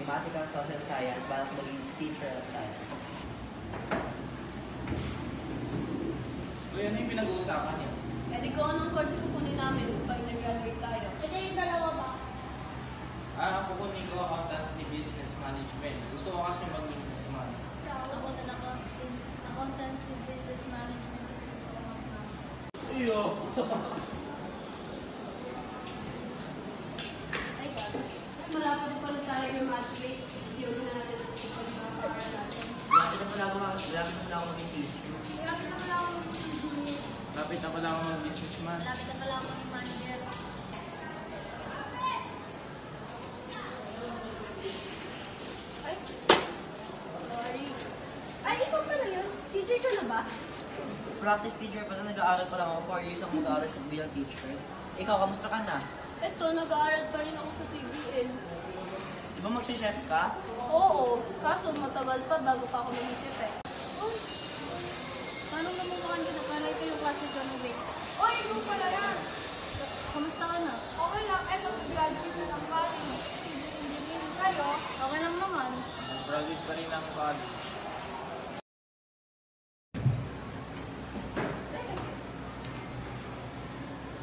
Mathematical Social Science para maging teacher of science. Uy, ano yung pinag-uusapan niyo? Eh di ko anong course kukunin namin pag nag-graduate tayo. Ito yung dalawa ba? Kukunin ko accountancy business management. Gusto ko kasi mag-business man. Ako na accountancy business management kasi gusto ko mag-math. Iyo! Ay, God. Malapit pala tayo yung math rate. Hindi ko na natin ito pag-aaral natin. Lapit na pala ako maging teacher. Malapit na pala ako mag-engineer. Lapit na pala ako mag-business man. Malapit na pala ako mag-manager. Ay, sorry. Ay, ikaw pala yun. Teacher ka na ba? Practice teacher pa na nag-aaral pa lang ako. 4 years ako mag-aaral sa bilang teacher. Ikaw, kamusta ka na? Ito, nag-aaral pa rin ako sa PBL. Di ba magsi-chef ka? Oo, kaso matagal pa bago pa ako mag-isip eh. Oh, Tanong naman mo kanina, para ito yung klase ko ng week. oy, ikaw pala yan. Kamusta ka na? Okay lang, eto, graduate na ng college. Engineering kayo. Okay lang naman. Graduate pa rin ang college.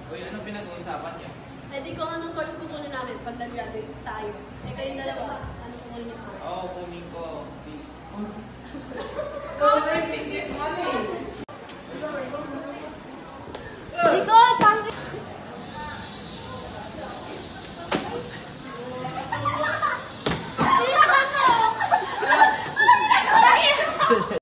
Uy, ano pinag-uusapan niyo? Eh di ko anong course kukunin namin pag nag-graduate tayo. Eh kayong dalawa, ano kukunin niyo? Oo, kunin ko business. Oh, may business man eh.